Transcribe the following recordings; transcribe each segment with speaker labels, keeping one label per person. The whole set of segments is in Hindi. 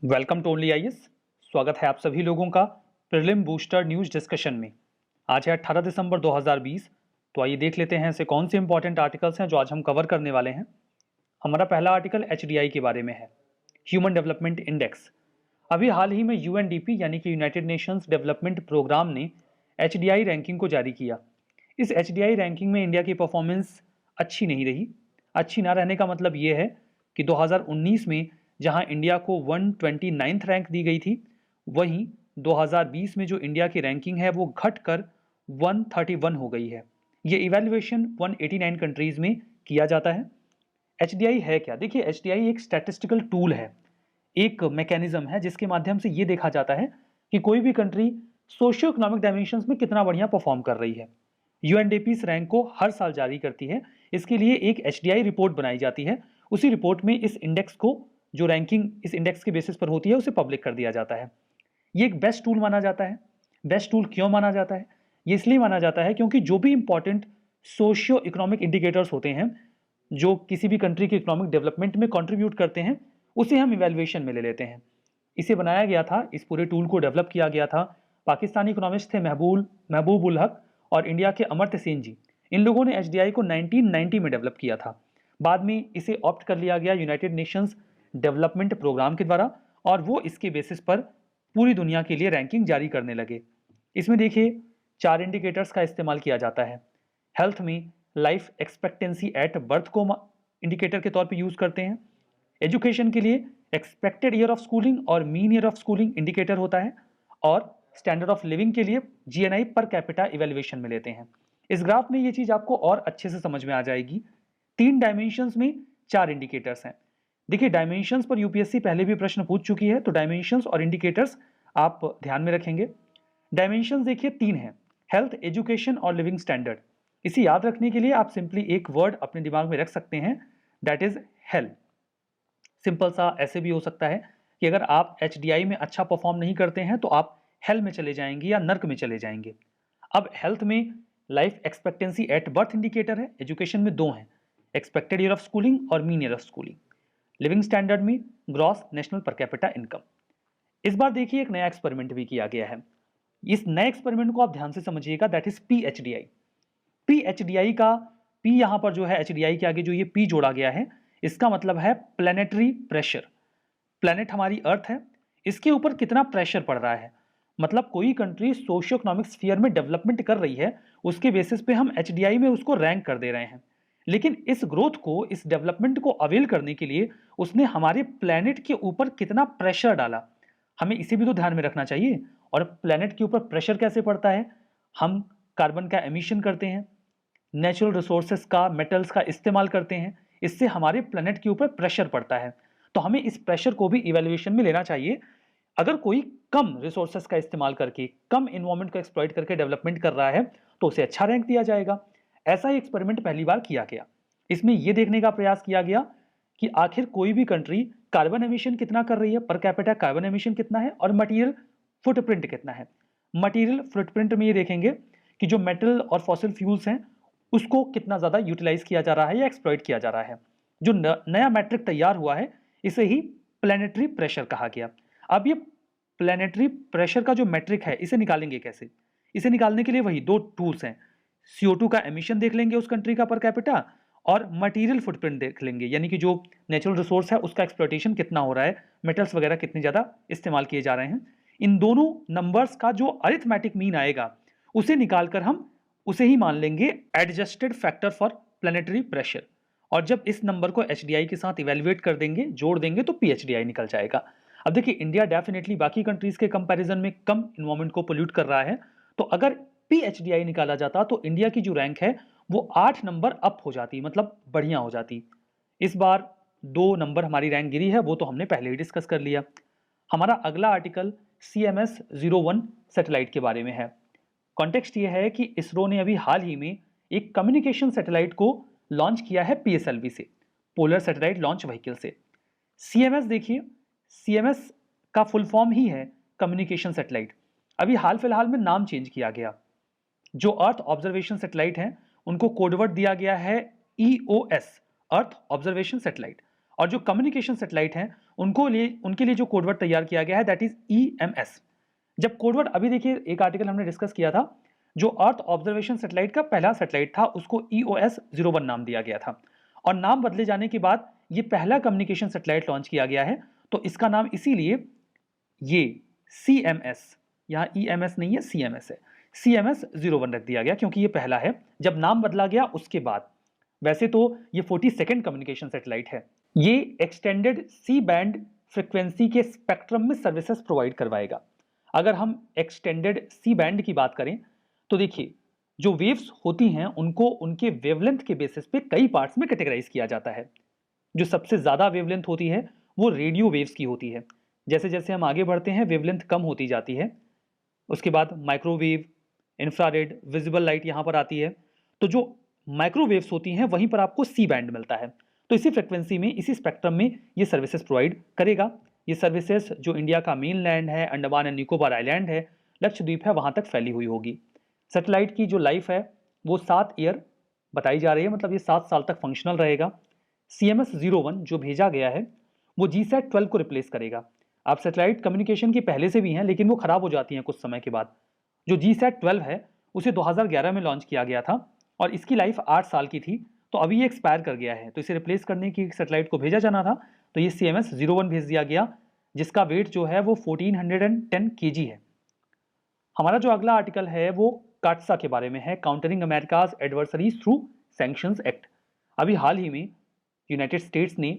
Speaker 1: Welcome to only IAS. स्वागत है आप सभी लोगों का प्रीलिम बूस्टर न्यूज डिस्कशन में। आज है 18 दिसंबर 2020। तो आइए देख लेते हैं ऐसे कौन से इंपॉर्टेंट आर्टिकल्स हैं जो आज हम कवर करने वाले हैं। हमारा पहला आर्टिकल एचडीआई के बारे में है, ह्यूमन डेवलपमेंट इंडेक्स। अभी हाल ही में यूएनडीपी यानी कि यूनाइटेड नेशंस डेवलपमेंट प्रोग्राम ने एचडीआई रैंकिंग को जारी किया। इस एचडीआई रैंकिंग में इंडिया की परफॉर्मेंस अच्छी नहीं रही। अच्छी ना रहने का मतलब ये है कि 2019 में जहां इंडिया को 129th रैंक दी गई थी, वहीं 2020 में जो इंडिया की रैंकिंग है वो घटकर 131 हो गई है। ये इवैल्यूएशन 189 कंट्रीज में किया जाता है। एचडीआई है क्या? देखिए, एचडीआई एक स्टैटिस्टिकल टूल है, एक मैकेनिज्म है जिसके माध्यम से ये देखा जाता है कि कोई भी कंट्री सोशियो इकोनॉमिक डायमेंशंस में कितना बढ़िया परफॉर्म कर रही है। यूएनडीपी इस रैंक को हर साल जारी करती है। इसके लिए एक एचडीआई रिपोर्ट बनाई जाती है। उसी रिपोर्ट में इस इंडेक्स को, जो रैंकिंग इस इंडेक्स के बेसिस पर होती है, उसे पब्लिक कर दिया जाता है। ये एक बेस्ट टूल माना जाता है। बेस्ट टूल क्यों माना जाता है? ये इसलिए माना जाता है क्योंकि जो भी इंपॉर्टेंट सोशियो इकोनॉमिक इंडिकेटर्स होते हैं जो किसी भी कंट्री के इकोनॉमिक डेवलपमेंट में कंट्रीब्यूट करते हैं, उसे हम इवैल्यूएशन में ले लेते हैं। इसे बनाया गया था, इस पूरे टूल को डेवलप किया गया था, पाकिस्तानी इकोनॉमिस्ट थे महबूब उल हक और इंडिया के अमर्त्य सेन जी। इन लोगों ने एचडीआई को 1990 में डेवलप किया था। बाद में इसे ऑप्ट कर लिया गया यूनाइटेड नेशंस डेवलपमेंट प्रोग्राम के द्वारा और वो इसके बेसिस पर पूरी दुनिया के लिए रैंकिंग जारी करने लगे। इसमें देखिए 4 इंडिकेटर्स का इस्तेमाल किया जाता है। हेल्थ में लाइफ एक्सपेक्टेंसी एट बर्थ को इंडिकेटर के तौर पे यूज करते हैं। एजुकेशन के लिए एक्सपेक्टेड ईयर ऑफ स्कूलिंग और mean year of schooling indicator होता है। और स्टैंडर्ड ऑफ लिविंग के लिए जीएनआई पर कैपिटा इवैल्यूएशन में लेते हैं। इस ग्राफ में ये चीज आपको और अच्छे से समझ में आ जाएगी। 3 डायमेंशंस में 4 इंडिकेटर्स हैं। देखिए, डायमेंशंस पर यूपीएससी पहले भी प्रश्न पूछ चुकी है, तो डायमेंशंस और इंडिकेटर्स आप ध्यान में रखेंगे। डायमेंशंस देखिए 3 हैं, हेल्थ, एजुकेशन और लिविंग स्टैंडर्ड। इसे याद रखने के लिए आप सिंपली एक वर्ड अपने दिमाग में रख सकते हैं, दैट इज हेल्थ। सिंपल सा ऐसे भी हो सकता है कि अगर आप एचडीआई में अच्छा परफॉर्म नहीं करते हैं तो आप हेल में चले जाएंगे या नर्क में चले जाएंगे। अब हेल्थ में life expectancy at birth indicator है, एजुकेशन में 2 हैं, एक्सपेक्टेड ईयर ऑफ स्कूलिंग और mean year of schooling. Living standard में gross national per capita income. इस बार देखिए एक नया एक्सपेरिमेंट भी किया गया है। इस नए एक्सपेरिमेंट को आप ध्यान से समझिएगा, दैट इज पीएचडीआई। पीएचडीआई का पी यहां पर जो है एचडीआई के आगे जो ये पी जोड़ा गया है, इसका मतलब है प्लेनेटरी प्रेशर। प्लेनेट हमारी अर्थ है, इसके ऊपर कितना प्रेशर पड़ रहा है, मतलब कोई कंट्री सोशियो इकोनॉमिक स्फीयर में डेवलपमेंट कर रही है, उसके बेसिस पे हम एचडीआई में उसको रैंक कर दे रहे हैं। लेकिन इस ग्रोथ को, इस डेवलपमेंट को अवेल करने के लिए उसने हमारे प्लेनेट के ऊपर कितना प्रेशर डाला, हमें इसे भी तो ध्यान में रखना चाहिए। और प्लेनेट के ऊपर प्रेशर कैसे पड़ता है? हम कार्बन का एमिशन करते हैं, नेचुरल रिसोर्सेस का, मेटल्स का इस्तेमाल करते हैं, इससे हमारे प्लेनेट के ऊपर प्रेशर पड़ता है। तो हमें इस प्रेशर को भी इवैल्यूएशन में लेना चाहिए। अगर कोई कम रिसोर्सेस का इस्तेमाल करके, कम इन्वायरमेंट को एक्सप्लॉइट करके डेवलपमेंट कर रहा है तो उसे अच्छा रैंक दिया जाएगा। ऐसा ही एक्सपेरिमेंट पहली बार किया गया। इसमें यह देखने का प्रयास किया गया कि आखिर कोई भी कंट्री कार्बन एमिशन कितना कर रही है, पर कैपिटा कार्बन एमिशन कितना है और मटेरियल फुटप्रिंट कितना है। मटेरियल फुटप्रिंट में ये देखेंगे कि जो मेटल और फॉसिल फ्यूल्स हैं उसको कितना ज्यादा यूटिलाइज किया जा रहा है या एक्सप्लॉइट किया जा रहा है। जो नया मैट्रिक तैयार हुआ है इसे ही प्लेनेटरी प्रेशर कहा गया। अब ये प्लेनेटरी प्रेशर का जो मैट्रिक है इसे निकालेंगे कैसे? इसे निकालने के लिए वही 2 टूल्स हैं, CO2 का एमिशन देख लेंगे उस कंट्री का पर कैपिटा, और मटेरियल फुटप्रिंट देख लेंगे, यानी कि जो नेचुरल रिसोर्स है उसका एक्सप्लॉइटेशन कितना हो रहा है, मेटल्स वगैरह कितने ज्यादा इस्तेमाल किए जा रहे हैं। इन दोनों नंबर्स का जो अरिथमेटिक मीन आएगा उसे निकालकर हम उसे ही मान लेंगे adjusted factor for planetary pressure. और जब इस नंबर को एचडीआई के साथ इवेल्युएट कर देंगे, जोड़ देंगे, तो पीएचडीआई निकल जाएगा। अब देखिए, इंडिया डेफिनेटली बाकी कंट्रीज के कंपैरिजन में कम इन्वायरमेंट को पोल्यूट कर रहा है, तो अगर पीएचडीआई निकाला जाता तो इंडिया की जो रैंक है वो 8 नंबर अप हो जाती, मतलब बढ़िया हो जाती। इस बार 2 नंबर हमारी रैंक गिरी है, वो तो हमने पहले ही डिस्कस कर लिया। हमारा अगला आर्टिकल CMS-01 सैटेलाइट के बारे में है। कॉन्टेक्स्ट ये है कि इसरो ने अभी हाल ही में एक कम्युनिकेशन सैटेलाइट को लॉन्च किया है PSLV से, पोलर सैटेलाइट लॉन्च व्हीकल से। CMS देखिए, CMS का फुल फॉर्म ही है कम्युनिकेशन सैटेलाइट। अभी हाल फिलहाल में नाम चेंज किया गया। जो अर्थ ऑब्जर्वेशन सैटेलाइट हैं उनको कोडवर्ड दिया गया है EOS, अर्थ ऑब्जर्वेशन सैटेलाइट। और जो कम्युनिकेशन सैटेलाइट हैं उनके लिए जो कोडवर्ड तैयार किया गया है दैट इज EMS। जब कोडवर्ड अभी देखिए एक आर्टिकल हमने डिस्कस किया था, जो अर्थ ऑब्जर्वेशन सैटेलाइट का पहला सैटेलाइट था उसको EOS-01 नाम दिया गया था, और नाम बदले जाने के बाद ये पहला कम्युनिकेशन सैटेलाइट लॉन्च किया गया है, तो इसका नाम इसीलिए ये CMS, यहाँ EMS नहीं है CMS है, CMS-01 रख दिया गया क्योंकि ये पहला है। जब नाम बदला गया उसके बाद, वैसे तो ये 42nd कम्युनिकेशन सैटेलाइट है। ये एक्सटेंडेड सी बैंड फ्रिक्वेंसी के स्पेक्ट्रम में सर्विसेज प्रोवाइड करवाएगा। अगर हम एक्सटेंडेड सी बैंड की बात करें तो देखिए, जो वेव्स होती हैं उनको उनके वेवलेंथ के बेसिस पे कई पार्ट्स में कैटेगराइज किया जाता है। जो सबसे ज़्यादा वेवलेंथ होती है वो रेडियो वेव्स की होती है। जैसे जैसे हम आगे बढ़ते हैं वेवलेंथ कम होती जाती है। उसके बाद माइक्रोवेव, इंफ्रारेड, विजिबल लाइट यहाँ पर आती है। तो जो माइक्रोवेव्स होती हैं वहीं पर आपको सी बैंड मिलता है। तो इसी फ्रिक्वेंसी में, इसी स्पेक्ट्रम में ये सर्विसेज प्रोवाइड करेगा। ये सर्विसेज जो इंडिया का मेन लैंड है, अंडमान एंड निकोबार आइलैंड है, लक्षद्वीप है, वहाँ तक फैली हुई होगी। सैटेलाइट की जो लाइफ है वो 7 ईयर बताई जा रही है, मतलब ये 7 साल तक फंक्शनल रहेगा। CMS-01 जो भेजा गया है वो GSAT-12 को रिप्लेस करेगा। आप सैटेलाइट कम्युनिकेशन के पहले से भी हैं लेकिन वो खराब हो जाती हैं कुछ समय के बाद। जो GSAT-12 है उसे 2011 में लॉन्च किया गया था और इसकी लाइफ 8 साल की थी, तो अभी ये एक्सपायर कर गया है, तो इसे रिप्लेस करने की सैटेलाइट को भेजा जाना था, तो ये CMS-01 भेज दिया गया, जिसका वेट जो है वो 1410 kg है। हमारा जो अगला आर्टिकल है वो काटसा के बारे में है, countering America's adversaries through sanctions act. अभी हाल ही में यूनाइटेड स्टेट्स ने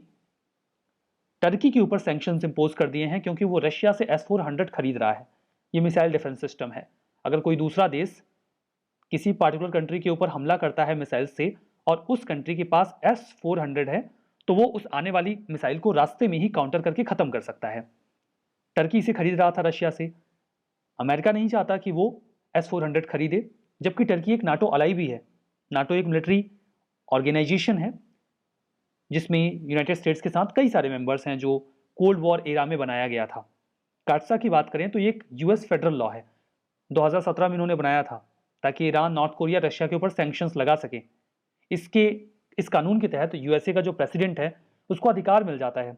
Speaker 1: टर्की के ऊपर सैंक्शंस इंपोज कर दिए हैं क्योंकि वो रशिया से S-400 खरीद रहा है। ये मिसाइल डिफेंस सिस्टम है। अगर कोई दूसरा देश किसी पार्टिकुलर कंट्री के ऊपर हमला करता है मिसाइल से और उस कंट्री के पास S-400 है, तो वो उस आने वाली मिसाइल को रास्ते में ही काउंटर करके खत्म कर सकता है। टर्की इसे खरीद रहा था रशिया से। अमेरिका नहीं चाहता कि वो S-400 खरीदे, जबकि टर्की एक नाटो अलाई भी है। नाटो एक मिलिट्री ऑर्गेनाइजेशन है जिसमें यूनाइटेड स्टेट्स के साथ कई सारे मेंबर्स हैं, जो कोल्ड वॉर एरा में बनाया गया था। काटसा की बात करें तो ये एक US फेडरल लॉ है, 2017 में इन्होंने बनाया था ताकि ईरान, नॉर्थ कोरिया, रशिया के ऊपर सैंक्शंस लगा सके। इस कानून के तहत USA का जो प्रेसिडेंट है उसको अधिकार मिल जाता है,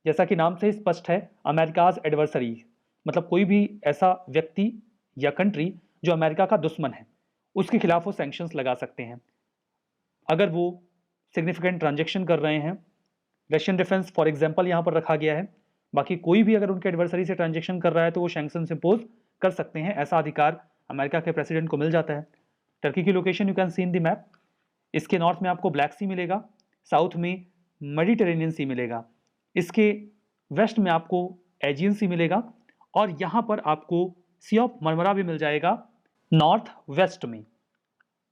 Speaker 1: जैसा कि नाम से स्पष्ट है, अमेरिकाज एडवर्सरी, मतलब कोई भी ऐसा व्यक्ति या कंट्री जो अमेरिका का दुश्मन है उसके खिलाफ वो सैंक्शंस लगा सकते हैं अगर वो सिग्निफिकेंट ट्रांजेक्शन कर रहे हैं। रशियन डिफेंस फॉर एग्जांपल यहाँ पर रखा गया है। बाकी कोई भी अगर उनके एडवर्सरी से ट्रांजेक्शन कर रहा है तो वो सैंक्शंस इंपोज कर सकते हैं। ऐसा अधिकार अमेरिका के प्रेसिडेंट को मिल जाता है। टर्की की location you can see in the map. इसके नॉर्थ में आपको ब्लैक सी मिलेगा, साउथ में मेडिटेरेनियन सी मिलेगा, इसके वेस्ट में आपको एजियन सी मिलेगा, और यहाँ पर आपको सी ऑफ मरमरा भी मिल जाएगा नॉर्थ वेस्ट में।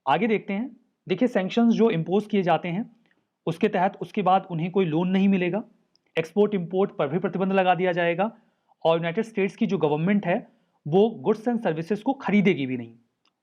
Speaker 1: आगे देखते हैं। देखिए, सैंक्शंस जो इंपोज किए जाते हैं उसके तहत उसके बाद उन्हें कोई लोन नहीं मिलेगा, एक्सपोर्ट इंपोर्ट पर भी प्रतिबंध लगा दिया जाएगा, और यूनाइटेड स्टेट्स की जो गवर्नमेंट है वो गुड्स एंड सर्विसेज को खरीदेगी भी नहीं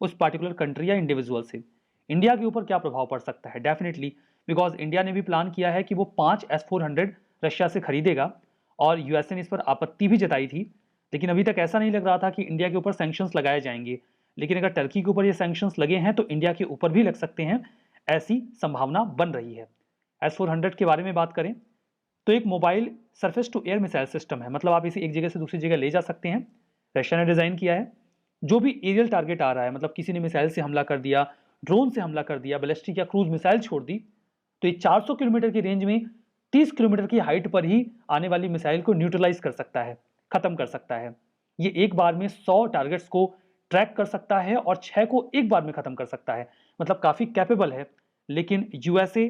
Speaker 1: उस पार्टिकुलर कंट्री या इंडिविजुअल से। इंडिया के ऊपर क्या प्रभाव पड़ सकता है? डेफिनेटली, बिकॉज इंडिया ने भी प्लान किया है कि वो 5 S-400 रशिया से खरीदेगा, और USA ने इस पर आपत्ति भी जताई थी, लेकिन अभी तक ऐसा नहीं लग रहा था कि इंडिया के ऊपर सैंक्शंस लगाए जाएंगे। लेकिन अगर टर्की के ऊपर ये सैंक्शंस लगे हैं तो इंडिया के ऊपर भी लग सकते हैं, ऐसी संभावना बन रही है। S-400 के बारे में बात करें तो एक mobile surface to air missile system है, मतलब आप इसे एक जगह से दूसरी जगह ले जा सकते हैं। रशिया ने डिजाइन किया है। जो भी एरियल टारगेट आ रहा है, मतलब किसी ने मिसाइल से हमला कर दिया, ड्रोन से हमला कर दिया, बैलिस्टिक या क्रूज मिसाइल छोड़ दी, तो ये 400 किलोमीटर की रेंज में 30 किलोमीटर की हाइट पर ही आने वाली मिसाइल को न्यूट्रलाइज कर सकता है, खत्म कर सकता है। ये एक बार में 100 टारगेट्स को ट्रैक कर सकता है और 6 को एक बार में खत्म कर सकता है, मतलब काफी कैपेबल है। लेकिन USA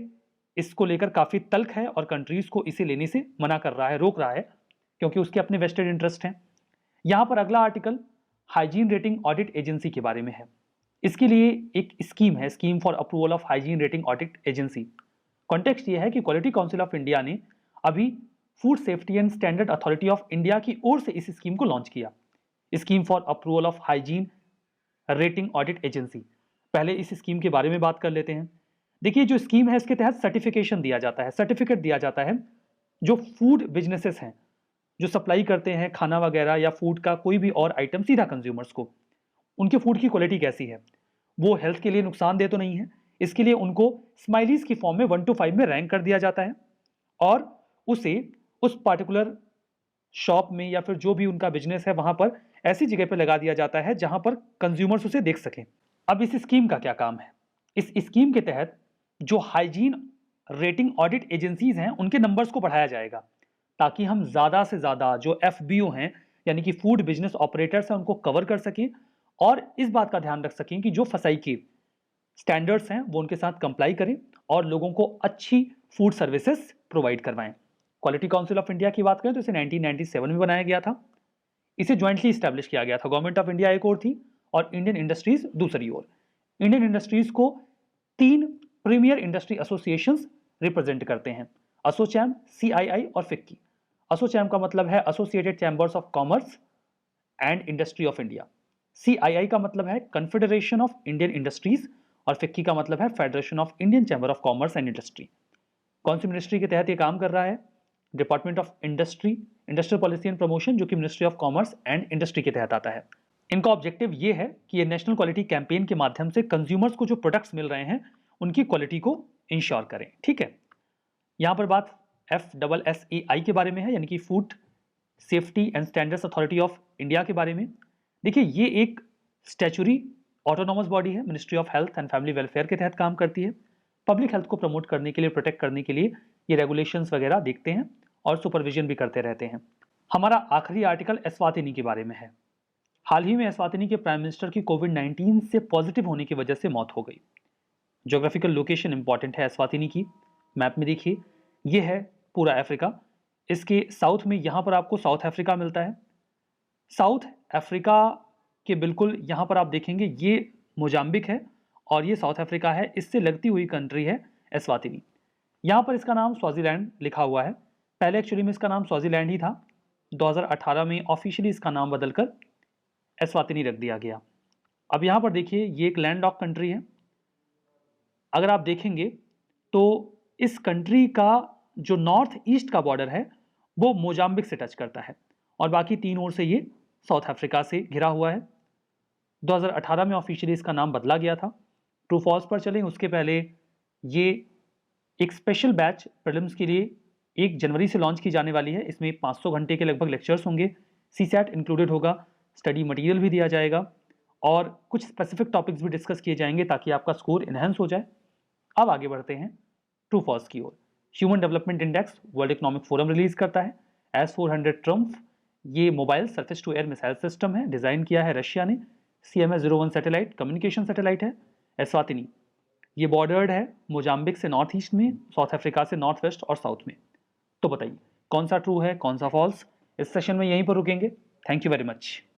Speaker 1: इसको लेकर काफी तल्ख है और कंट्रीज को इसे लेने से मना कर रहा है, रोक रहा है, क्योंकि उसके अपने वेस्टेड इंटरेस्ट हैं। यहां पर अगला article hygiene rating audit agency के बारे में है। इसके लिए एक स्कीम है, scheme for approval of hygiene rating audit agency. Context ये है कि क्वालिटी काउंसिल ऑफ इंडिया ने अभी food safety and standard authority of India की ओर से इस स्कीम को लॉन्च किया, scheme for approval of hygiene rating audit agency. पहले इस स्कीम के बारे में बात कर लेते हैं। देखिए, जो स्कीम है इसके तहत सर्टिफिकेशन दिया जाता है, सर्टिफिकेट दिया जाता है जो फूड बिजनेसेस हैं, जो सप्लाई करते हैं खाना वगैरह या फूड का कोई भी और आइटम सीधा कंज्यूमर्स को, उनके फूड की क्वालिटी कैसी है, वो हेल्थ के लिए नुकसानदेह तो नहीं है। इसके लिए उनको स्माइलीज की फॉर्म में 1 to 5 में रैंक कर दिया जाता है, और उसे उस पार्टिकुलर शॉप में या फिर जो भी उनका बिजनेस है वहां पर ऐसी जगह पर लगा दिया जाता है जहां पर कंज्यूमर्स उसे देख सकें। अब इस स्कीम का क्या काम है? इस स्कीम के तहत जो हाइजीन रेटिंग ऑडिट एजेंसीज हैं उनके नंबर्स को बढ़ाया जाएगा, ताकि हम ज़्यादा से ज़्यादा जो एफबीओ हैं यानी कि फूड बिजनेस ऑपरेटर्स हैं उनको कवर कर सकें और इस बात का ध्यान रख सकें कि जो फसाई के स्टैंडर्ड्स हैं वो उनके साथ कंप्लाई करें और लोगों को अच्छी फूड सर्विसेज प्रोवाइड करवाएं। क्वालिटी काउंसिल ऑफ इंडिया की बात करें तो इसे 1997 में बनाया गया था। इसे ज्वाइंटली स्टैब्लिश किया गया था। गवर्नमेंट ऑफ इंडिया एक और थी और इंडियन इंडस्ट्रीज दूसरी ओर। इंडियन इंडस्ट्रीज को 3 प्रीमियर इंडस्ट्री एसोसिएशंस रिप्रेजेंट करते हैं, एसोचैम, सीआईआई और फिक्की। एसोचैम का मतलब है associated chambers of commerce and industry of India. CII का मतलब है कन्फेडरेशन ऑफ इंडियन इंडस्ट्रीज और फिक्की का मतलब है federation of Indian chamber of commerce and industry. कौन सी मिनिस्ट्री के तहत ये काम कर रहा है? Department of industry, industrial policy and promotion, जो कि ministry of commerce and industry के तहत आता है। इनका ऑब्जेक्टिव ये है कि ये नेशनल क्वालिटी कैंपेन के माध्यम से कंज्यूमर्स को जो प्रोडक्ट्स मिल रहे हैं उनकी क्वालिटी को इंश्योर करें। ठीक है, यहां पर बात FSSAI के बारे में है, यानी कि food safety and standards authority of India के बारे में। देखिए, ये एक स्टैचुरी ऑटोनॉमस बॉडी है, ministry of health and family welfare के तहत काम करती है। पब्लिक हेल्थ को प्रमोट करने के लिए, प्रोटेक्ट करने के लिए ये रेगुलेशंस वगैरह देखते हैं और सुपरविजन भी करते रहते हैं। हमारा आखिरी आर्टिकल एस्वातिनी के बारे में है। हाल ही में एस्वातिनी के प्राइम मिनिस्टर की कोविड-19 से पॉजिटिव होने की वजह से मौत हो गई। ज्योग्राफिकल लोकेशन इंपॉर्टेंट है एस्वातिनी की। मैप में देखिए, ये है पूरा अफ्रीका। इसके साउथ में यहाँ पर आपको साउथ अफ्रीका मिलता है। साउथ अफ्रीका के बिल्कुल यहाँ पर आप देखेंगे ये मोजाम्बिक है और ये साउथ अफ्रीका है। इससे लगती हुई कंट्री है एस्वातिनी। यहाँ पर इसका नाम स्वाजीलैंड लिखा हुआ है। पहले एक्चुअली में इसका नाम स्वाजीलैंड ही था। 2018 में ऑफिशियली इसका नाम बदलकर एस्वातिनी रख दिया गया। अब यहाँ पर देखिए, ये एक लैंड लॉक कंट्री है। अगर आप देखेंगे तो इस कंट्री का जो नॉर्थ ईस्ट का बॉर्डर है वो मोजाम्बिक से टच करता है और बाकी 3 ओर से ये साउथ अफ्रीका से घिरा हुआ है। 2018 में ऑफिशियली इसका नाम बदला गया था। ट्रू फॉल्स पर चलें उसके पहले ये एक स्पेशल बैच प्रीलिम्स के लिए 1 जनवरी से लॉन्च की जाने वाली है। इसमें 500 घंटे के लगभग लेक्चर्स होंगे, सीसैट इंक्लूडेड होगा, स्टडी मटेरियल भी दिया जाएगा और कुछ स्पेसिफिक टॉपिक्स भी डिस्कस किए जाएंगे ताकि आपका स्कोर इन्हेंस हो जाए। अब आगे बढ़ते हैं ट्रू फॉल्स की ओर। Human Development Index World Economic Forum release करता है S-400 ट्रम्फ। ये mobile surface to air missile system है, डिजाइन किया है रशिया ने। CMS-01 सैटेलाइट कम्युनिकेशन सैटेलाइट है। एस्वातिनी ये बॉर्डर्ड है मोजाम्बिक से नॉर्थ ईस्ट में, साउथ अफ्रीका से नॉर्थ वेस्ट और साउथ में। तो बताइए कौन सा ट्रू है, कौन सा फॉल्स? इस सेशन में यहीं पर रुकेंगे। Thank you very much.